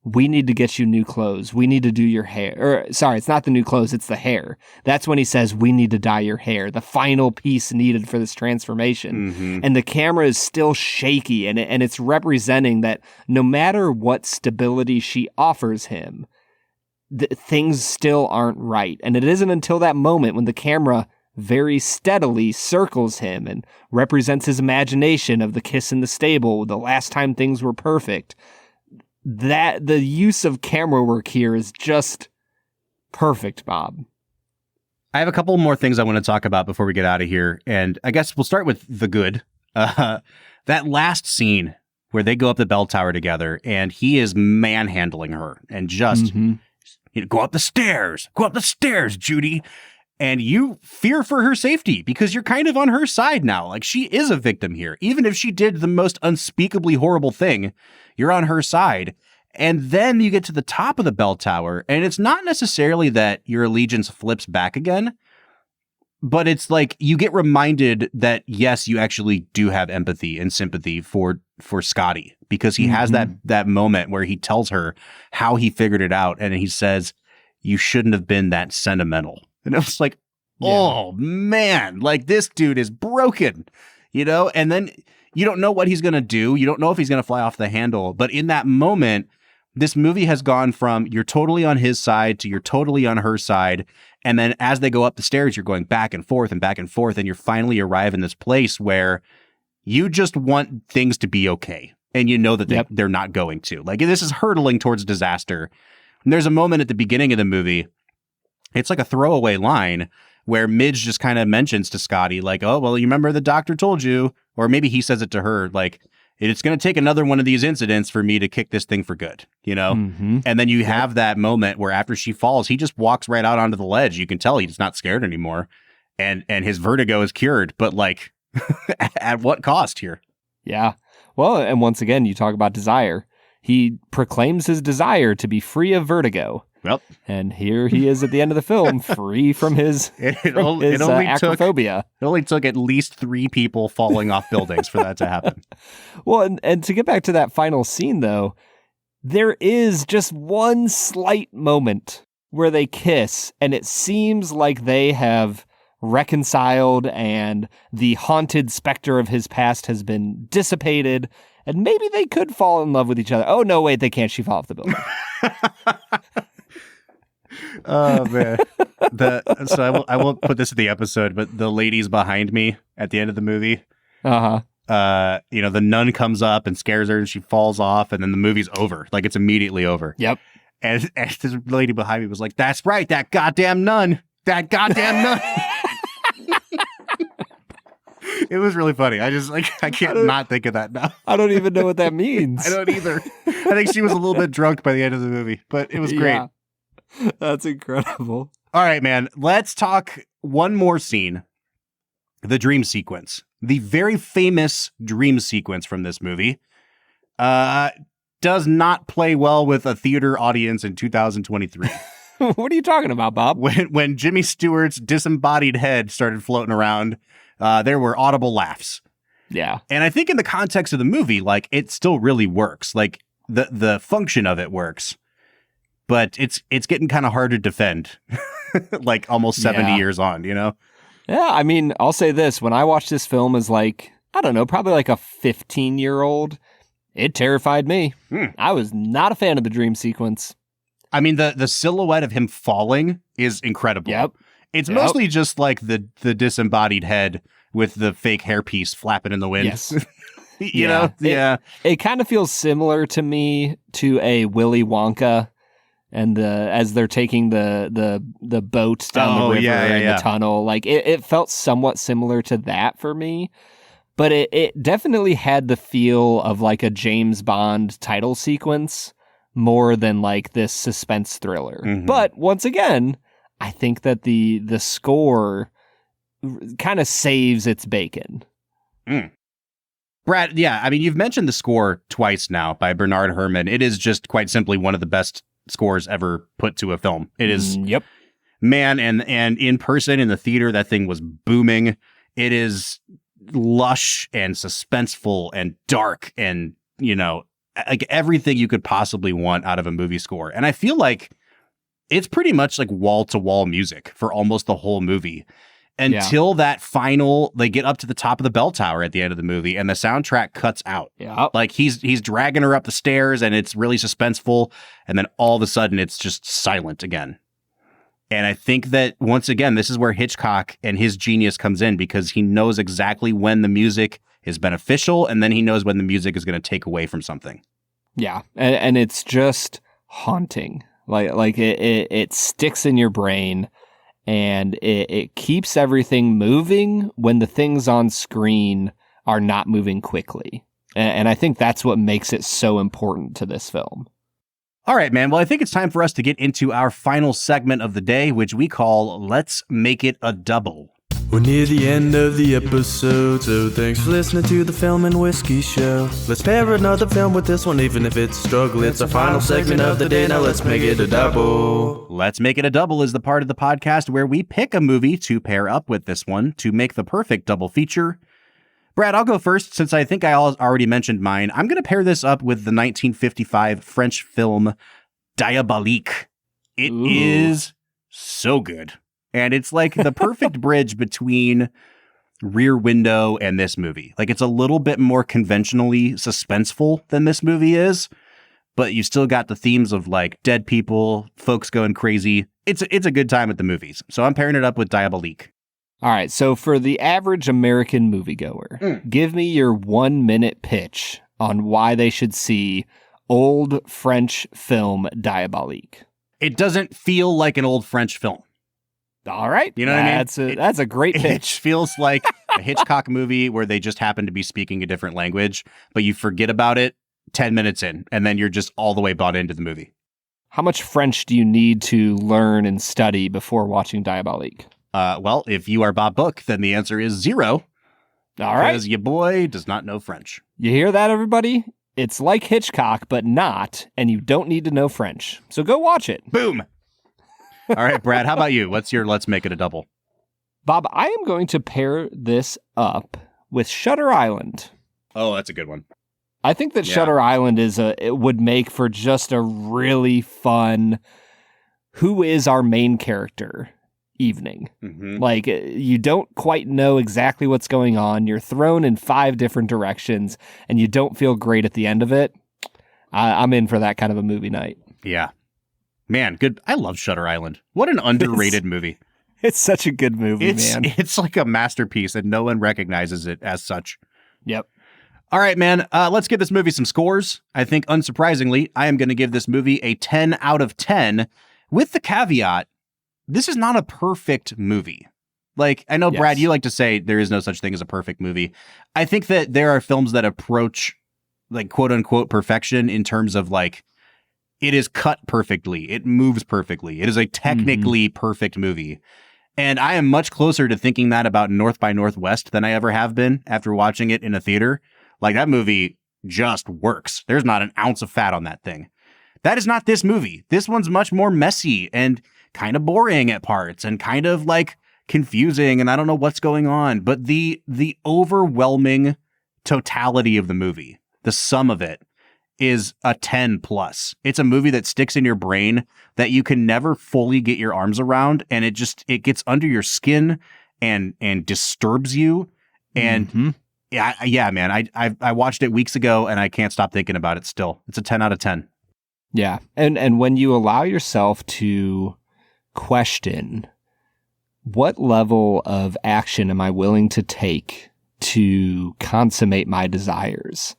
A: we need to get you new clothes. We need to do your hair. Or sorry, it's not the new clothes, it's the hair. That's when he says, we need to dye your hair. The final piece needed for this transformation. Mm-hmm. And the camera is still shaky. And it's representing that no matter what stability she offers him, things still aren't right. And it isn't until that moment when the camera very steadily circles him and represents his imagination of the kiss in the stable, the last time things were perfect, that the use of camera work here is just perfect, Bob.
B: I have a couple more things I want to talk about before we get out of here. And I guess we'll start with the good. That last scene where they go up the bell tower together and he is manhandling her and just, go up the stairs, Judy. And you fear for her safety because you're kind of on her side now. Like she is a victim here. Even if she did the most unspeakably horrible thing, you're on her side. And then you get to the top of the bell tower and it's not necessarily that your allegiance flips back again, but it's like you get reminded that, yes, you actually do have empathy and sympathy for for Scotty, because he has that moment where he tells her how he figured it out. And he says, you shouldn't have been that sentimental. And I was like, oh man, like this dude is broken, you know? And then you don't know what he's going to do. You don't know if he's going to fly off the handle. But in that moment, this movie has gone from you're totally on his side to you're totally on her side. And then as they go up the stairs, you're going back and forth and back and forth. And you finally arrive in this place where you just want things to be okay. And you know that they're not going to. Like, this is hurtling towards disaster. And there's a moment at the beginning of the movie, it's like a throwaway line where Midge just kind of mentions to Scotty, like, oh, well, you remember the doctor told you, or maybe he says it to her, like, it's going to take another one of these incidents for me to kick this thing for good, you know? And then you have that moment where after she falls, he just walks right out onto the ledge. You can tell he's not scared anymore. And his vertigo is cured, but like, at what cost here?
A: Yeah. Well, and once again, you talk about desire. He proclaims his desire to be free of vertigo. Yep. And here he is at the end of the film, free from his acrophobia.
B: It only took at least 3 people falling off buildings for that to happen.
A: Well, and to get back to that final scene, though, there is just one slight moment where they kiss, and it seems like they have reconciled and the haunted specter of his past has been dissipated, and maybe they could fall in love with each other. Oh, no, wait, they can't. She fall off the building.
B: Oh, man. So I won't put this in the episode, but the ladies behind me at the end of the movie, the nun comes up and scares her and she falls off, and then the movie's over. Like, it's immediately over.
A: Yep.
B: And this lady behind me was like, that's right, that goddamn nun. That goddamn nun. It was really funny. I can't not think of that now.
A: I don't even know what that means.
B: I don't either. I think she was a little bit drunk by the end of the movie, but it was great.
A: Yeah. That's incredible.
B: All right, man. Let's talk one more scene. The dream sequence. The very famous dream sequence from this movie does not play well with a theater audience in 2023.
A: What are you talking about, Bob?
B: When Jimmy Stewart's disembodied head started floating around, there were audible laughs.
A: Yeah.
B: And I think in the context of the movie, like, it still really works. Like, the function of it works. But it's getting kind of hard to defend, like almost 70 years on, you know?
A: Yeah, I mean, I'll say this. When I watched this film as like, I don't know, probably like a 15-year-old, it terrified me. I was not a fan of the dream sequence.
B: I mean, the silhouette of him falling is incredible.
A: Yep.
B: It's mostly just like the disembodied head with the fake hairpiece flapping in the wind.
A: Yes.
B: you know? Yeah.
A: It kind of feels similar to me to a Willy Wonka. And as they're taking the boat down the river and the tunnel, like it felt somewhat similar to that for me, but it definitely had the feel of like a James Bond title sequence more than like this suspense thriller. But once again, I think that the score kind of saves its bacon.
B: Brad, yeah, I mean, you've mentioned the score twice now by Bernard Herrmann. It is just quite simply one of the best scores ever put to a film. It is, man, and in person in the theater, that thing was booming. It is lush and suspenseful and dark and, you know, like everything you could possibly want out of a movie score. And I feel like it's pretty much like wall-to-wall music for almost the whole movie until that final, they get up to the top of the bell tower at the end of the movie and the soundtrack cuts out.
A: Yeah.
B: Like he's dragging her up the stairs and it's really suspenseful. And then all of a sudden it's just silent again. And I think that once again, this is where Hitchcock and his genius comes in, because he knows exactly when the music is beneficial and then he knows when the music is going to take away from something.
A: Yeah. And it's just haunting. Like it sticks in your brain. And it keeps everything moving when the things on screen are not moving quickly. And I think that's what makes it so important to this film.
B: All right, man. Well, I think it's time for us to get into our final segment of the day, which we call Let's Make It a Double.
C: We're near the end of the episode, so thanks for listening to the Film and Whiskey Show. Let's pair another film with this one, even if it's a struggle. It's our final segment of the day, now let's make it a double.
B: Let's Make It a Double is the part of the podcast where we pick a movie to pair up with this one to make the perfect double feature. Brad, I'll go first since I think I already mentioned mine. I'm going to pair this up with the 1955 French film Diabolique. It is so good. And it's like the perfect bridge between Rear Window and this movie. Like, it's a little bit more conventionally suspenseful than this movie is, but you still got the themes of like dead people, folks going crazy. It's a good time at the movies. So I'm pairing it up with Diabolique.
A: All right, so for the average American moviegoer, give me your 1-minute pitch on why they should see old French film Diabolique.
B: It doesn't feel like an old French film.
A: All right.
B: You know what I mean?
A: That's a great pitch.
B: It feels like a Hitchcock movie where they just happen to be speaking a different language, but you forget about it 10 minutes in, and then you're just all the way bought into the movie.
A: How much French do you need to learn and study before watching Diabolique?
B: Well, if you are Bob Book, then the answer is 0.
A: All right.
B: Because your boy does not know French.
A: You hear that, everybody? It's like Hitchcock, but not, and you don't need to know French. So go watch it.
B: Boom. All right, Brad, how about you? What's your let's make it a double?
A: Bob, I am going to pair this up with Shutter Island.
B: Oh, that's a good one.
A: I think that Shutter Island it would make for just a really fun who is our main character evening. Mm-hmm. Like, you don't quite know exactly what's going on. You're thrown in 5 different directions, and you don't feel great at the end of it. I'm in for that kind of a movie night.
B: Yeah. Man, good. I love Shutter Island. What an underrated movie.
A: It's such a good movie, man.
B: It's like a masterpiece, and no one recognizes it as such.
A: Yep.
B: All right, man. Let's give this movie some scores. I think, unsurprisingly, I am going to give this movie a 10 out of 10, with the caveat, this is not a perfect movie. Like, I know, yes, Brad, you like to say there is no such thing as a perfect movie. I think that there are films that approach, like, quote-unquote perfection in terms of, like, it is cut perfectly. It moves perfectly. It is a technically perfect movie. And I am much closer to thinking that about North by Northwest than I ever have been after watching it in a theater. Like, that movie just works. There's not an ounce of fat on that thing. That is not this movie. This one's much more messy and kind of boring at parts and kind of like confusing, and I don't know what's going on. But the overwhelming totality of the movie, the sum of it, is a 10 plus. It's a movie that sticks in your brain that you can never fully get your arms around, and it gets under your skin and disturbs you. And yeah, man, I watched it weeks ago and I can't stop thinking about it still. It's a 10 out of 10.
A: Yeah. And when you allow yourself to question what level of action am I willing to take to consummate my desires,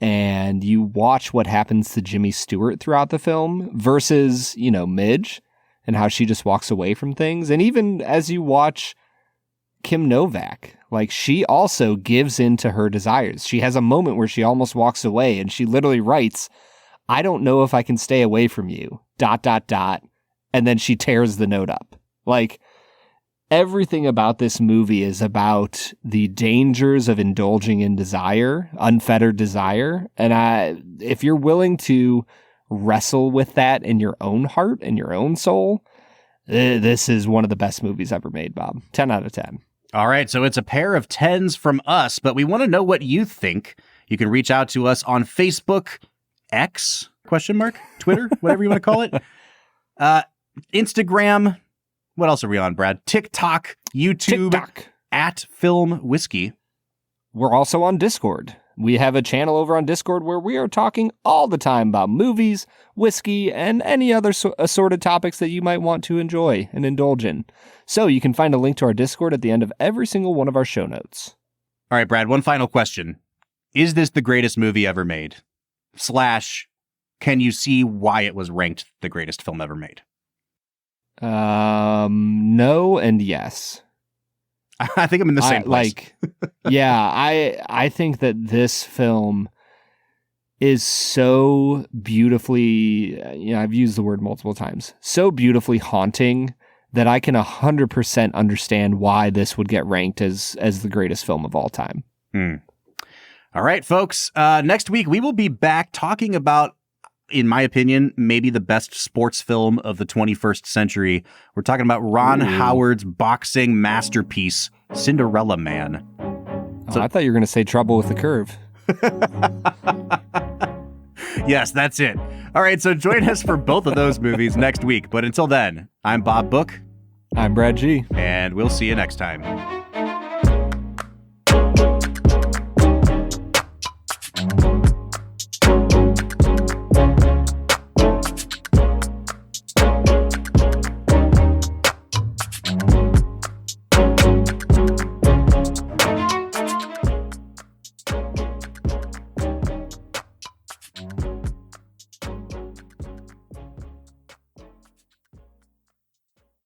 A: and you watch what happens to Jimmy Stewart throughout the film versus, Midge and how she just walks away from things. And even as you watch Kim Novak, like, she also gives in to her desires. She has a moment where she almost walks away and she literally writes, "I don't know if I can stay away from you, ... And then she tears the note up. Like, everything about this movie is about the dangers of indulging in desire, unfettered desire. And if you're willing to wrestle with that in your own heart and your own soul, this is one of the best movies ever made, Bob. 10 out of 10.
B: All right, so it's a pair of 10s from us, but we want to know what you think. You can reach out to us on Facebook, X, ? Twitter, whatever you want to call it. Instagram. What else are we on, Brad? TikTok, YouTube, at Film Whiskey.
A: We're also on Discord. We have a channel over on Discord where we are talking all the time about movies, whiskey, and any other assorted topics that you might want to enjoy and indulge in. So you can find a link to our Discord at the end of every single one of our show notes.
B: All right, Brad, one final question. Is this the greatest movie ever made? / can you see why it was ranked the greatest film ever made?
A: No and yes.
B: I think I'm in the same place.
A: I think that this film is so beautifully, I've used the word multiple times, so beautifully haunting that I can 100% understand why this would get ranked as the greatest film of all time.
B: All right, folks. Next week, we will be back talking about, in my opinion, maybe the best sports film of the 21st century. We're talking about Ron Howard's boxing masterpiece, Cinderella Man.
A: I thought you were going to say Trouble with the Curve.
B: Yes, that's it. All right, so join us for both of those movies next week. But until then, I'm Bob Book.
A: I'm Brad G.
B: And we'll see you next time.